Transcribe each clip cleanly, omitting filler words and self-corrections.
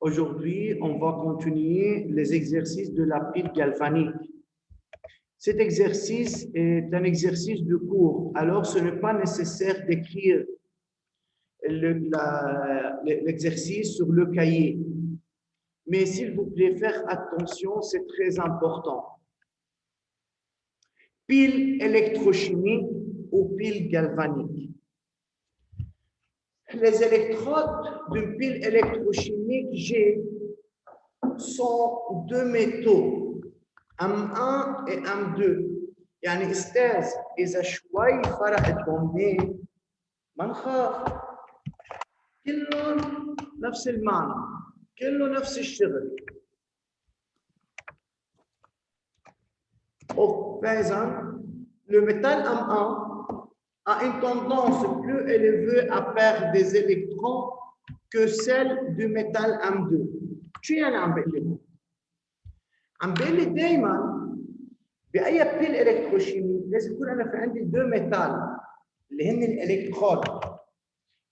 Aujourd'hui, on va continuer les exercices de la pile galvanique. Cet exercice est un exercice de cours, alors ce n'est pas nécessaire d'écrire l'exercice sur le cahier. Mais s'il vous plaît, faire attention, c'est très important. Pile électrochimique ou pile galvanique. Les électrodes d'une pile électrochimique G sont deux métaux, M1 et M2. يعني استاذ اذا شوي فرق الضمنين ما نخاف، كلهم نفس المعنى، كله نفس الشغل. Par exemple, le métal M1 a une tendance plus élevée à perdre des électrons que celle du métal M2. شو يعني عم بقول لكم؟ عم بقول لك دائما بأي بيل إلكتروشيمي لازم يكون أنا في عندي دو ميتال اللي هن الإلكترود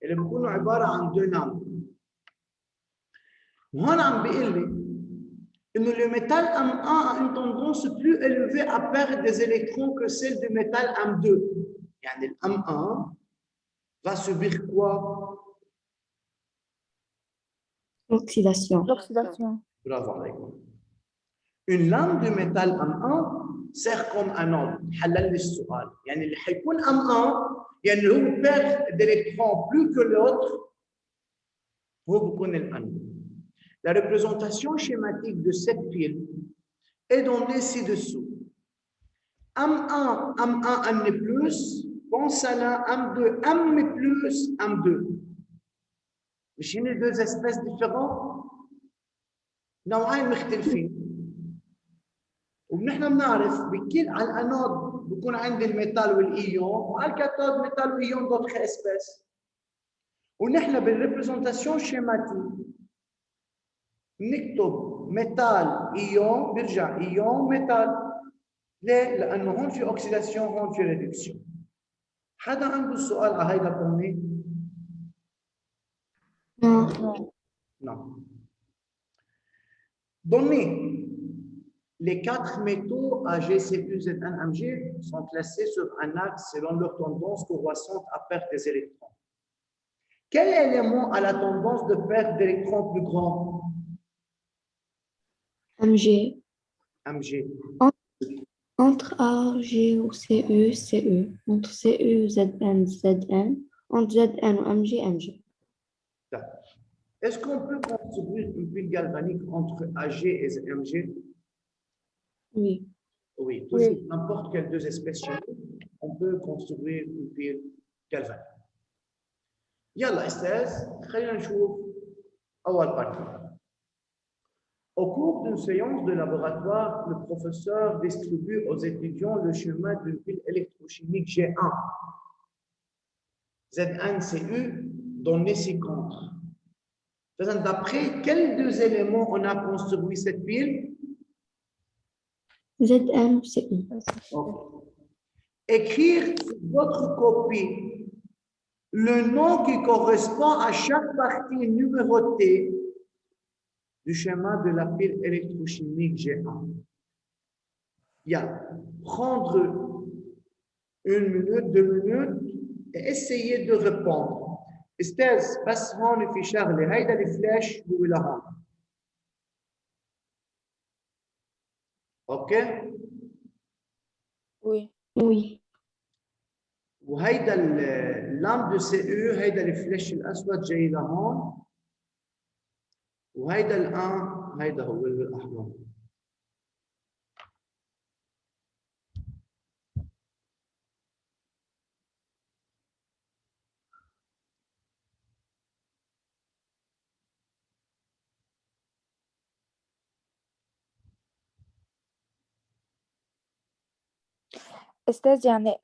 اللي بيكونوا عبارة عن دو نمبر. وهون عم بقول لك إنه le métal M1 a une tendance plus élevée à perdre des électrons que celle du métal M2. يعني ال M1 va subir quoi? L'oxydation. Bravo عليكم. Une lame de métal M1 sert comme anode. حلل لي السؤال. يعني اللي حيكون M1 يعني هو perd d'électrons plus que l'autre هو بيكون الانode. La représentation schématique de cette pile est donnée ci-dessous. M1, M1, M+, pense à la M2, M+, M2. مش هن deux espèces différentes؟ نوعين مختلفين. ونحن بنعرف بكل على الانود بيكون عندي الميتال والايون، وعلى الكاثود ميتال وايون d'autres espèces. ونحن بالريبريزنتاسيون شيماتيك نكتب ميتال ايون بيرجع ايون ميتال. ليه؟ لانه هون في اوكسيداسيون هون في ريدكسيون. حدا عنده سؤال على هيدا الضمني؟ Non. Donnez les quatre métaux AG, Cu, Zn, Mg sont classés sur un axe selon leur tendance croissante à perte des électrons. Quel élément a la tendance de perte d'électrons plus grand? Mg. Mg. Entre Ag ou Cu, Cu. Entre Cu, Zn, Zn. Entre Zn ou Mg, Mg. Est-ce qu'on peut construire une pile galvanique entre Ag et Mg? Oui. Oui, toujours n'importe quelle deux espèces chimiques, on peut construire une pile galvanique. يلا استاذ خلينا نشوف اول partie. Au cours d'une séance de laboratoire, le professeur distribue aux étudiants le schéma d'une pile électrochimique G1 ZnCu donné ci-contre. D'après quels deux éléments on a construit cette pile? ZnCu. Okay. Écrire sur votre copie le nom qui correspond à chaque partie numérotée du schéma de la pile électrochimique G1. Il y a prendre 1 minute, 2 minutes et essayer de répondre. استاذ بس هون في شغله هيدا الفلاش هو لهون. اوكي؟ Oui. وهيدا اللام دو سي او هيدا الفلاش الاسود جاي لهون. وهيدا الان هيدا هو الاحمر. استاذ يعني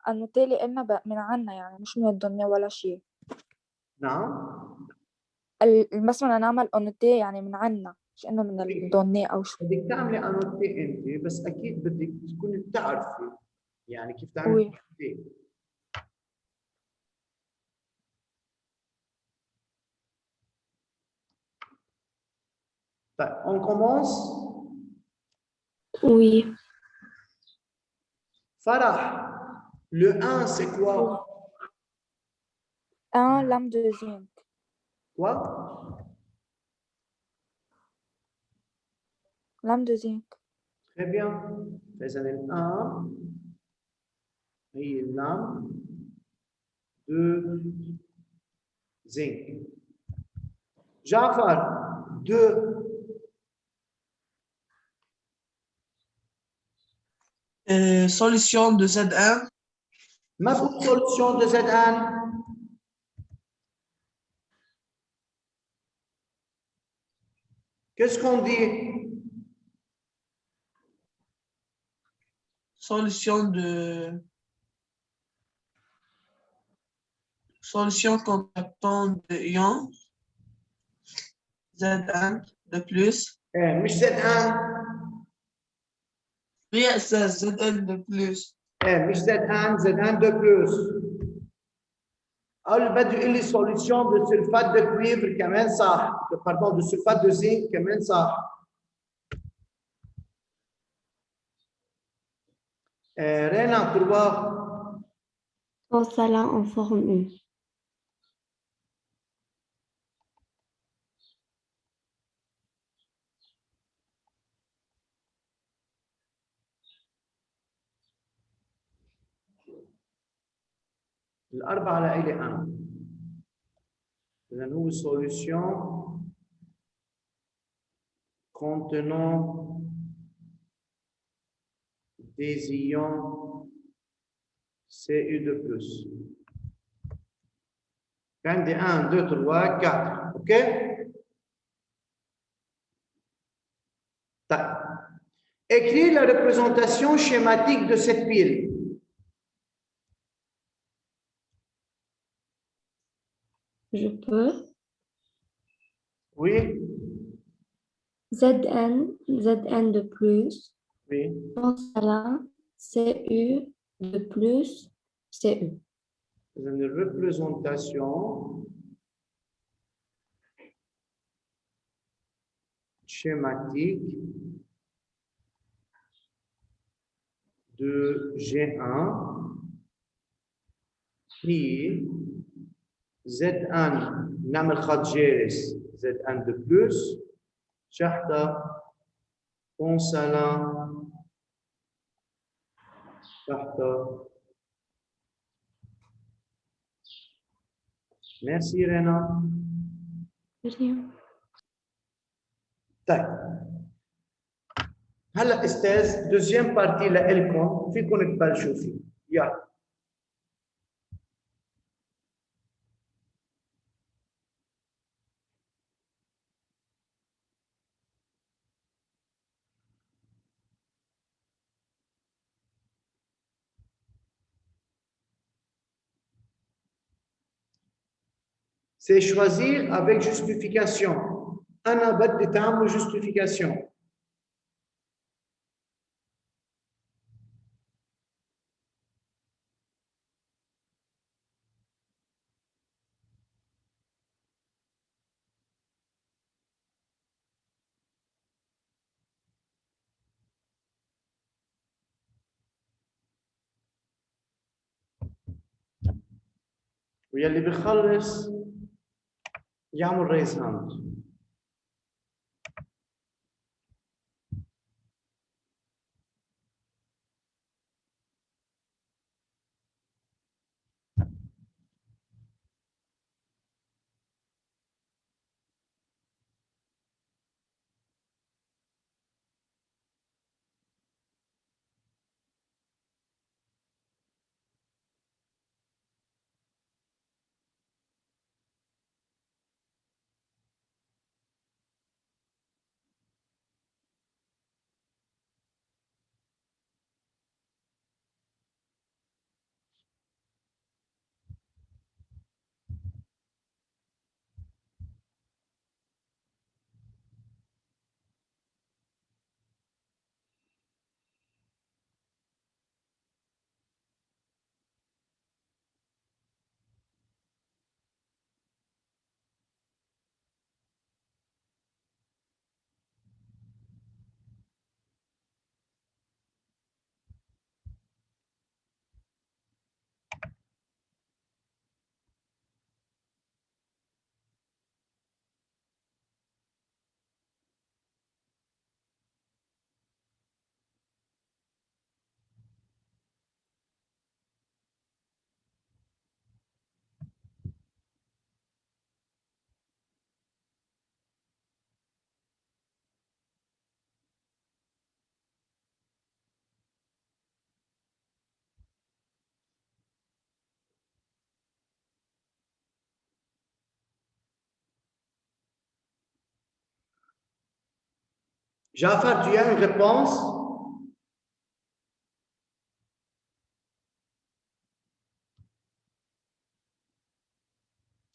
النوتة اللي قلنا من عنا يعني مش من الدنيا ولا شيء. نعم. مثلا نعمل انوتي يعني من عنا مش انه من الدنيا او شو. بدك تعملي انوتي انت بس اكيد بدك تكوني بتعرفي يعني كيف تعملي انوتي. On commence. Oui. Farah, le 1, c'est quoi? 1 lame de zinc. Quoi? Lame de zinc. Très bien. Fais un 1. Et lame de zinc. Jafar, 2. Solution de Z1. Ma solution de Z1. Qu'est-ce qu'on dit? Solution compactante de ion Z1 de plus. مش Z1. Oui, c'est Z1 de plus. مش Z1, Z1 de plus. اللي بده يقول لي solution de sulfate de cuivre كمان صح. Pardon, de sulfate de zinc كمان صح. Réna, pour voir. Porcelain en forme U. الأربعة لإلي أنا. إذا هو solution contenant des ions Cu2+. عندي 1, 2, 3, 4. OK? طيب. Écrire la représentation schématique de cette pile. Je peux. Oui? Zn de plus, Oui. porcelain, Cu de plus, Cu. Une représentation schématique de G1 qui Z1 نعمل خط جارس Z1 de plus شحطة بونسالان شحطة. Merci Rena. Rien. طيب هلا استاذ دوزيام بارتي لإلكم فيكم تبلشوا فيه. يلا. C'est choisir avec justification. أنا بدي تعملوا justification. ويلي بيخلص يعمل raise hand. Jafar, tu as une réponse?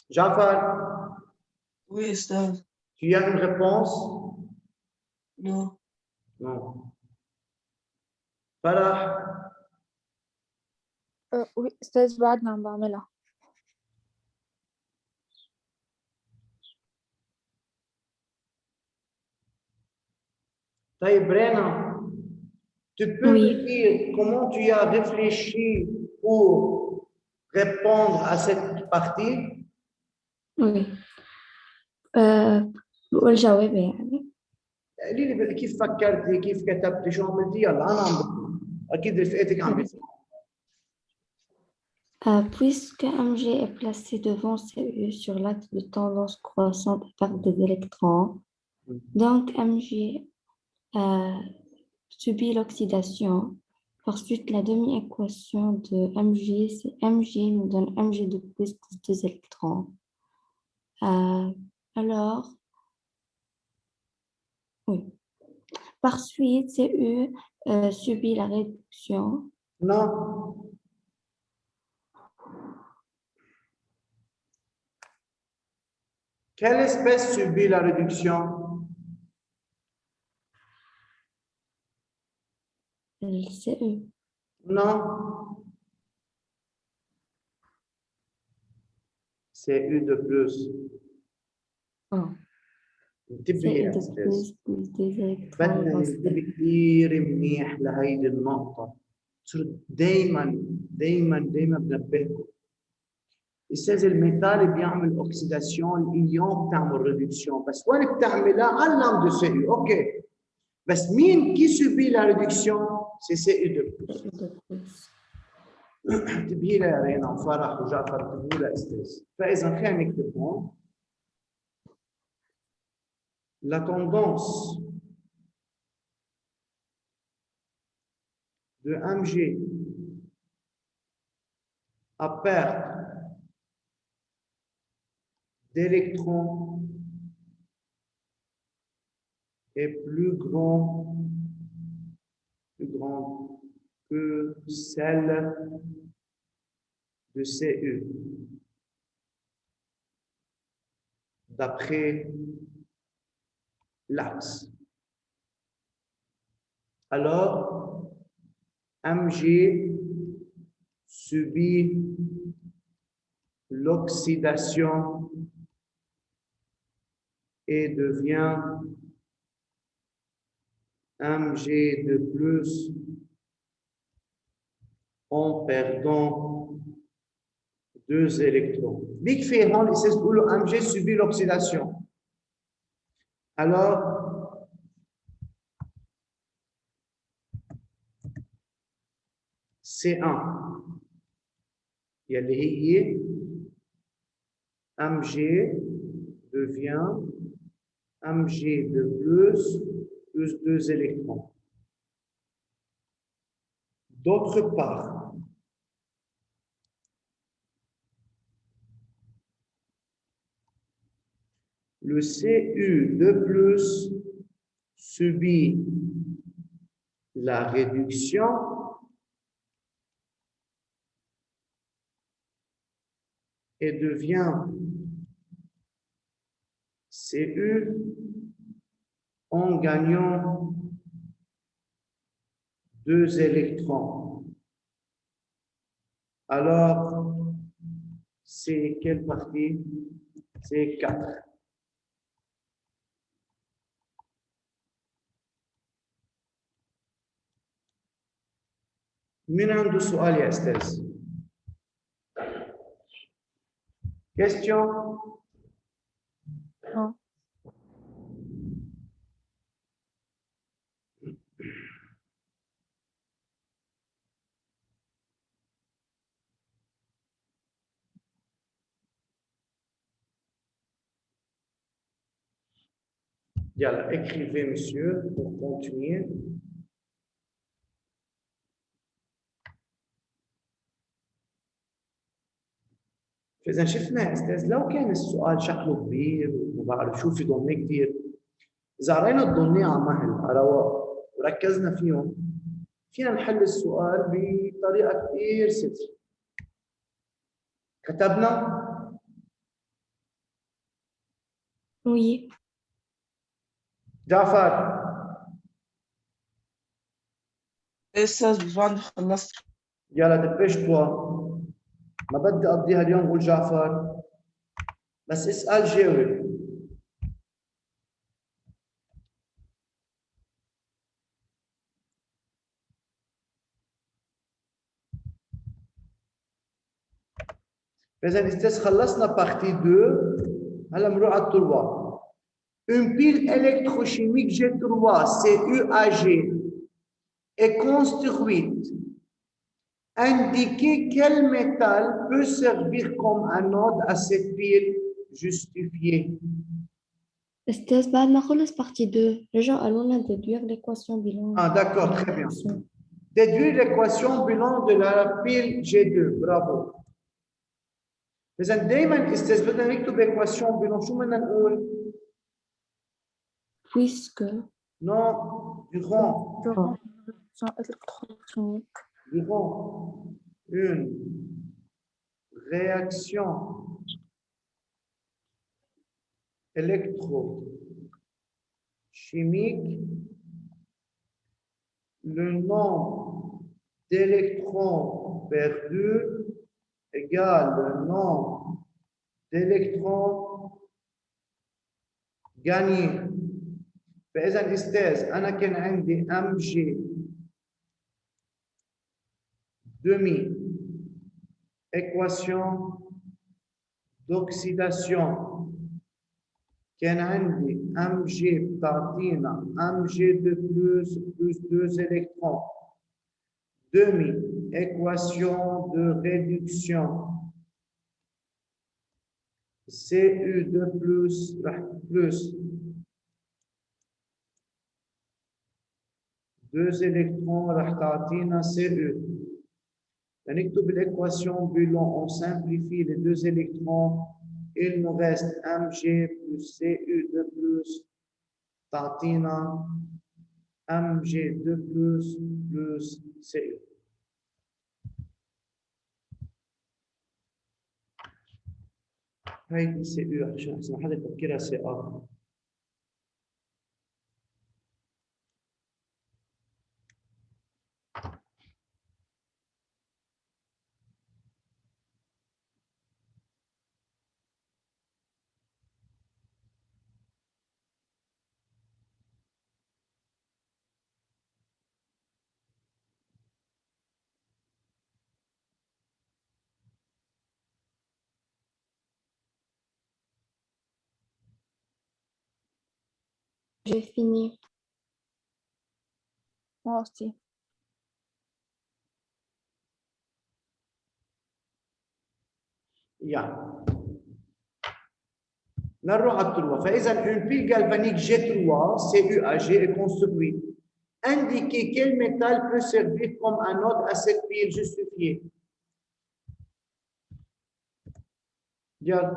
Jafar, Oui, Ustaz. tu as une réponse? Non. Non. Farah, oui أستاذ بعدنا عم بعملها. طيب Rena, tu peux Oui. me dire comment tu as réfléchi pour répondre à cette partie? Oui. بقول جوابي يعني. قولي لي كيف فكرتي، كيف كتبتي، شو عملتي؟ يلا انا عم بسمع، اكيد رفقاتك عم بيسمعوا. Puisque mg est placé devant Cu sur l'axe de tendance croissante par des électrons, donc mg subit l'oxydation. Ensuite, la demi-équation de mg, c'est mg nous donne mg de plus 2 électrons. Alors, oui. Par suite, Cu subit la réduction. Non. Quelle espèce subit la réduction? Le Cu. Non. C'est U de plus. Oh. انتبهي يا Cu de استاذ. plus 2 électrons. بدنا ننتبه كثير منيح لهيدي النقطة. صرت دايما بنبهكم. استاذ الميتال بيعمل اوكسيداسيون، الايون بتعمل ريدكسيون، بس وين بتعملها؟ على اللام دو سي يو، اوكي. بس مين كي سوبي لا ريدكسيون؟ سي سي يو دو بلس. انتبهي لها يا رينا وفرح وجعفر، انتبهوا لها استاذ. فاذا خلينا نكتب هون la tendance de mg à perte d'électrons est plus grande que celle de Cu, d'après l'axe. Alors, mg subit l'oxydation et devient mg de plus en perdant 2 électrons. Big fait rendre, c'est ce que mg subit l'oxydation. Alors, C1 اللي هي mg devient mg de plus 2 électrons. D'autre part, le Cu de plus subit la réduction et devient Cu en gagnant 2 électrons. Alors, c'est quelle partie? C'est 4. من عنده سؤال يا أستاذ؟ Question? Non. Yalla, écrivez, monsieur, pour continuer. فإذا شفنا يا أستاذ لو كان السؤال شكله كبير وما بعرف شو في ضمنه كثير، إذا قرينا الضمنية على مهل على رواق وركزنا فيهم فينا نحل السؤال بطريقة كثير سهلة. كتبنا Oui. جعفر أستاذ بفعل خلصت. يلا دبش توا ما بدي اقضيها اليوم قول جعفر بس اسال جاوب. إذا استاذ خلصنا بارتي 2 هلا بنروح على التروا. Une pile électrochimique G3 CuAg est construite. Indiquez quel métal peut servir comme anode à cette pile justifiée. استاذ بعد ما خلص partie 2 رجعوا قالوا لنا déduire l'équation bilan. Ah d'accord, très bien. Déduire l'équation bilan de la pile G2. Bravo. إذا دائما استاذ بدنا نكتب équation bilan شو بدنا نقول؟ Puisque Non, durant une réaction électrochimique, le nombre d'électrons perdus égale le nombre d'électrons gagnés. فإذا أستاذ أنا كان عندي MG demi équation d'oxydation كان عندي MG بتعطينا MG2 plus 2 électrons demi équation de réduction Cu2 plus 2 électrons راح تعطينا Cu. نكتب l'équation bilan, on simplifie les 2 électrons, il nous reste Mg plus Cu2 plus تعطينا Mg2 plus Cu. هيدي Cu عشان احسن حدا يفكرها Ca. j'ai fini. Moi aussi. Yeah. نروح على التروا. فإذا une pile galvanique G3 CuAg est construite. Indiquez quel métal peut servir comme anode à cette pile justifiée. Yeah.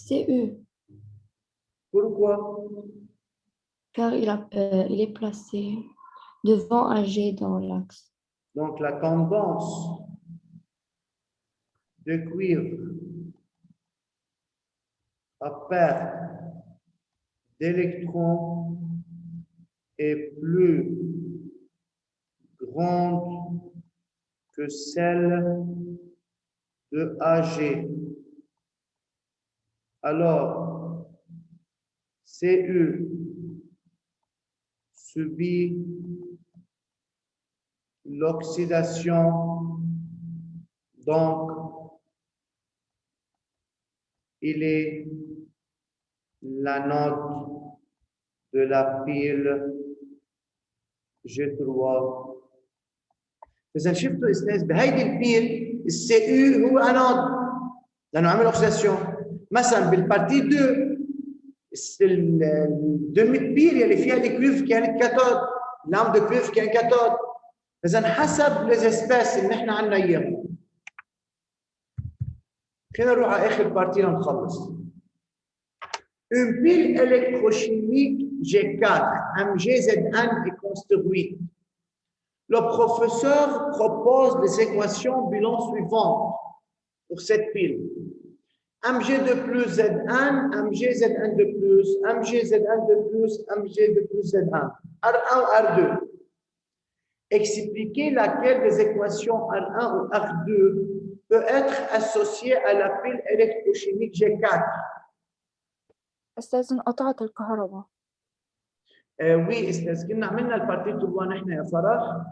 Cu. Pourquoi? Car il est placé devant Ag dans l'axe. Donc la tendance de cuivre à perte d'électrons est plus grande que celle de Ag. Alors, Cu subit l'oxydation, donc il est l'anode de la pile G3. إذا شفتوا استاذ بهيدي البيل الCu هو انود لانه عمل اوكسيداسيون. مثلا بالبارتي 2 الدمي بيل يلي فيها الكويف كانت كاتود، لام دو كويف كان كاتود. إذا حسب ليزسبيس اللي نحن عندنا اياهم. خلينا نروح على اخر بارتي لنخلص. Une pile électrochimique G4 MgZn est construite. Le professeur propose les équations bilan suivantes pour cette pile. Mg2 plus Zn, MgZn de plus, MgZn de plus, Mg de plus Zn. R1 ou R2. Expliquez laquelle des équations R1 ou R2 peut être associée à la pile électrochimique G4. أستاذ انقطعت الكهرباء. وي استاذ كنا عملنا البارتي تبع نحن يا فرح.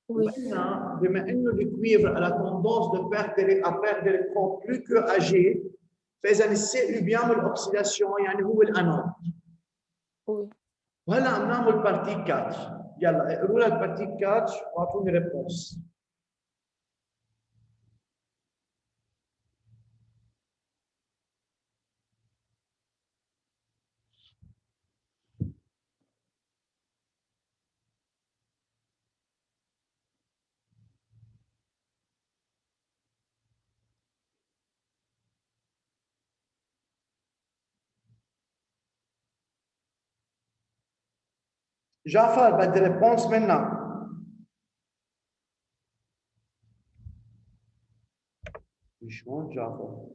وي. وقلنا بما انه الكويفر على tendance de perdre d'électrons plus que âgé فاذا السي يو بيعمل اوكسيداسيون يعني هو الانود. وي. وهلا عم نعمل بارتي 4. يلا اقروا لنا البارتي 4 واعطوني ريبونس. جعفر بدي ريبونس منك. مش هون جعفر.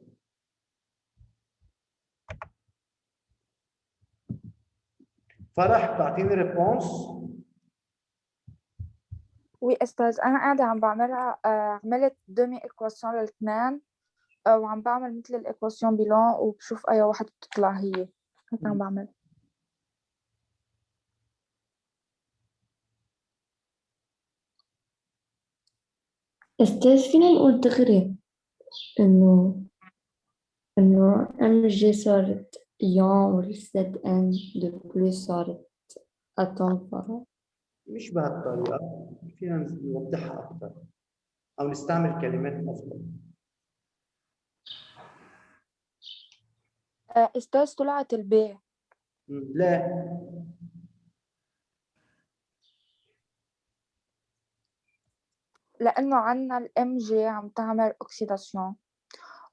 فرح بتعطيني ريبونس؟ وي أستاذ أنا قاعدة عم بعملها عملت دومي إيكواسيون للاثنين وعم بعمل مثل الإيكواسيون بيلون وبشوف أي واحدة بتطلع هي هيك عم بعمل. أستاذ فينا نقول دغري إنه MG صارت يون والزد ان دو بلوس صارت أتوم فرع. مش بهالطريقة، فينا نوضحها أكثر أو نستعمل كلمات أفضل. أستاذ طلعت البي. لا لأنه عنا الام جي عم تعمل اوكسيداسيون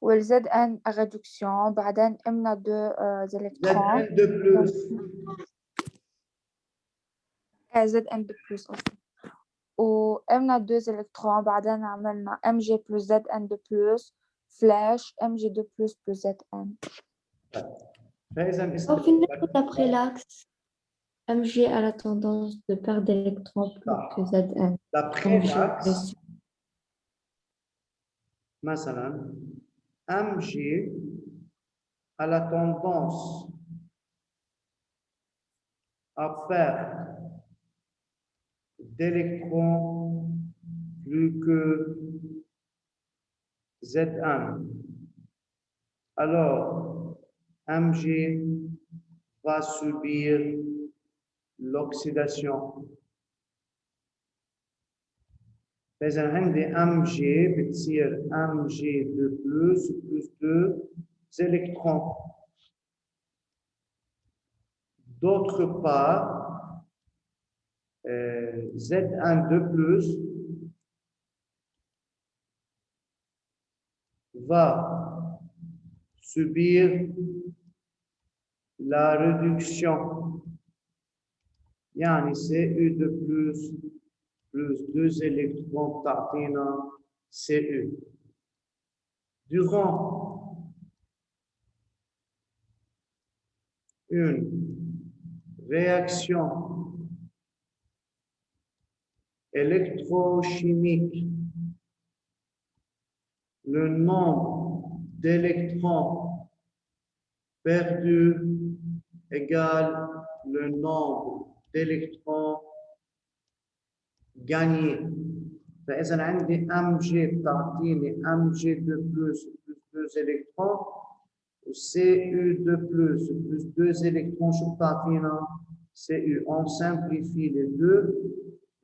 والزد ان ريدكسيون بعدين امنا دو زيلكترون زد ان دو بلوس زد ان دو بلوس وامنا دو زيلكترون بعدين عملنا ام جي بلس زد ان دو بلوس فلاش ام جي دو بلوس بلس زد ان. فإذا أو فينا نقول d'après l'axe MG a la tendance de perdre d'électrons plus que Zn. d'après l'axe مثلا MG a la tendance à perdre d'électrons plus que Zn. Alors, Mg va subir l'oxydation. فإذا عندي Mg بتصير Mg2 plus 2 électrons. D'autre part, Zn2 plus va subir la réduction. يعني Cu2 plus 2 électrons تعطينا Cu. Durant une réaction électrochimique, le nombre d'électrons perdus égale le nombre d'électrons gagnés. فإذا عندي Mg بتعطيني Mg2 plus 2 électrons و Cu2 plus 2 électrons شو بتعطينا؟ Cu. On simplifie les deux.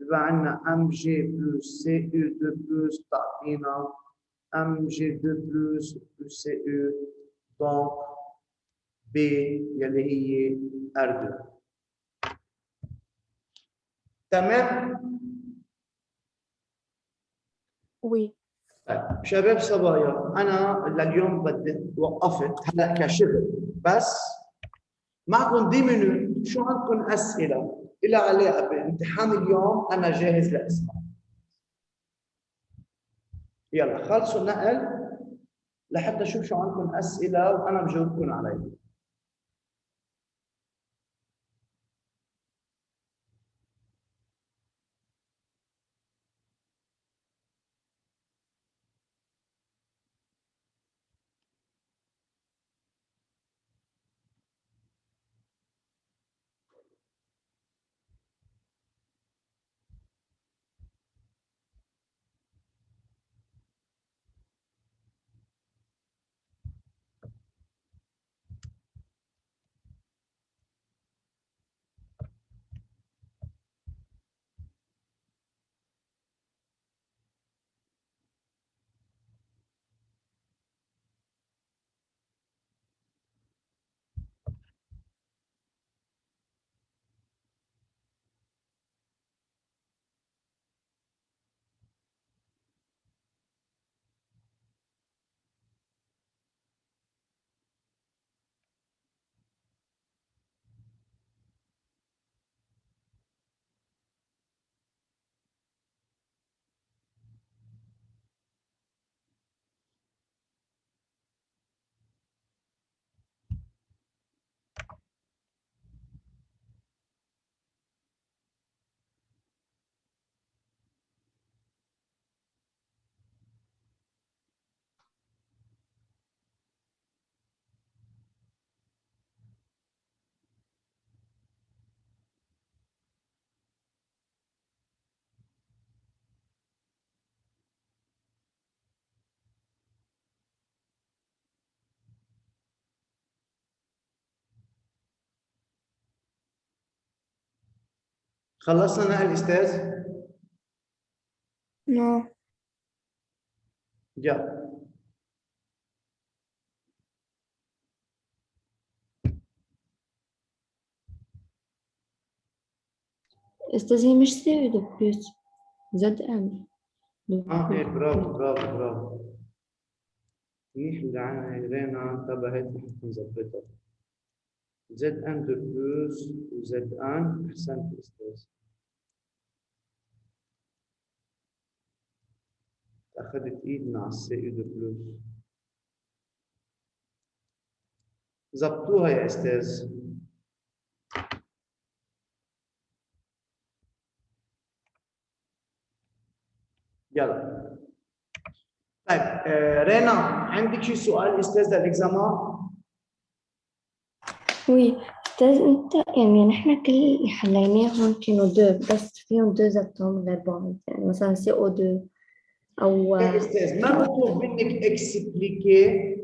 يبقى عندنا Mg plus Cu2 plus بتعطينا Mg2 plus Cu. Donc B يلي هي R2. تمام؟ وي. طيب شباب صبايا، انا لليوم بدي وقفت هلا كشغل، بس معكم 10 minutes. شو عندكم اسئله إلى علاقه بامتحان اليوم؟ انا جاهز لاسمع. يلا خلصوا النقل لحتى اشوف شو عندكم اسئله وانا بجاوبكم عليها. خلصنا نقل استاذ؟ نو. يلا أستاذ هي مش سي دو بلس زد ان. ايه برافو برافو برافو. منيح اللي عنا رينا انتبهت لحتى نظبطها. زد ان دو بلس وزد ان. احسنت استاذ. اخذت ايدنا على السي دو بلس. زبطوها يا استاذ. يلا طيب رينا، عندك شي سؤال استاذ للاكزامان؟ وي أستاذ أنت يعني نحن كل اللي حليناهم كانوا دو، بس فيهم دو ذاتهم غير بعض، يعني مثلا سي او دو أو يا استاذ ما مطلوب منك اكسبليكي.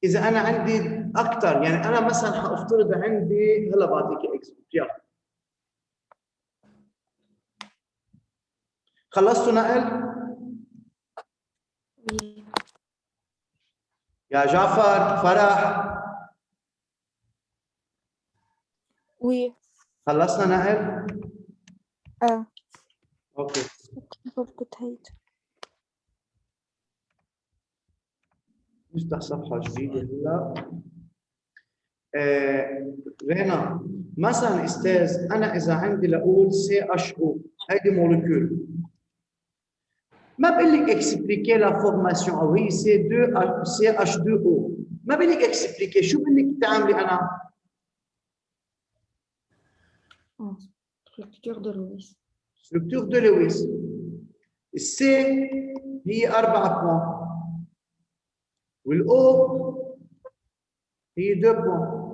اذا انا عندي اكثر، يعني انا مثلا حافترض عندي، هلا بعطيك اكسبليكي. يلا خلصتوا نقل؟ يا جعفر فرح وي. خلصنا نقل؟ اوكي كنت هيك. نفتح صفحه جديده هلا. رينا مثلا استاذ انا اذا عندي لاقول سي اتش او، هيدي مولكيول، ما بقول لك اكسبليكي لا فورماسيون، او هي سي اتش 2 او، ما بقول لك اكسبليكي، شو بقول لك تعملي انا؟ structure de Lewis. ستركتور دو لويس. السي هي 4 بوان والاو هي 2 بوان.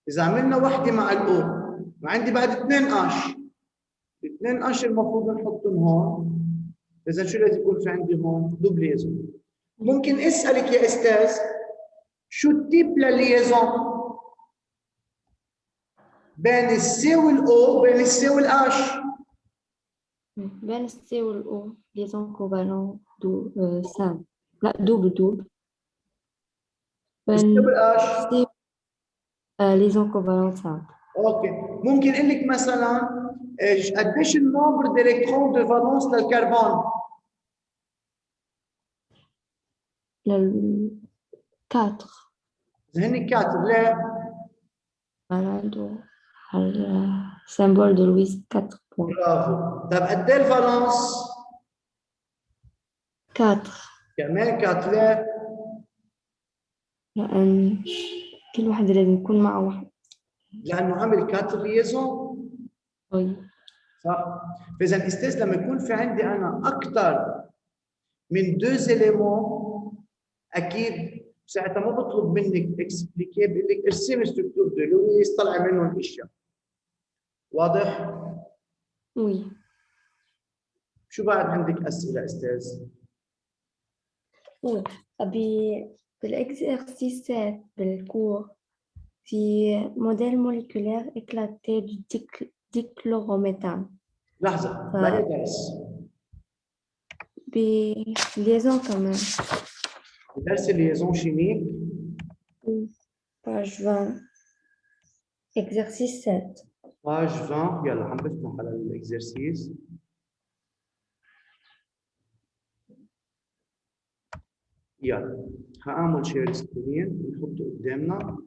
اذا عملنا وحده مع الاو وعندي بعد 2 اش، الاثنين اش المفروض نحطهم هون. اذا شو لازم يكون في عندي هون؟ دوبليزون. ممكن اسالك يا استاذ شو التيب للليزون بين السي والاو، بين السي والاش؟ بين السي والأو ليزون كوفالون دو سام، لا دوبل دوبل. السي بين والاش السي ليزون كوفالون سام. اوكي. ممكن اقول لك مثلا قديش النمبر ديلكترون دو فالونس للكربون؟ 4. هني 4 لا عنده السيمبول de Louis 4 points. برافو. طيب قد ايه الفالنس؟ 4 كمان 4 لا لأن كل واحد لازم يكون معه واحد. لانه عمل 4 ليزون. طيب صح. فاذا استاذ لما يكون في عندي انا اكثر من 2 éléments اكيد ساعتها ما بطلب منك اكسبليكي، بقول لك ارسمي ستركتور دو لويس طلع منهم اشياء. واضح؟ oui. شو بعد عندك اسئله استاذ؟ Oui. بالexercice 7 بالcours في modèle moléculaire éclaté du dichlorométhane. لحظه بأي درس؟ بليزون كمان. درس الليزون شيميك. page 20 exercice 7. باج 20. يلا عم بفتح على الاكزرسيس. يلا هعمل شير سكرين ونحطه قدامنا.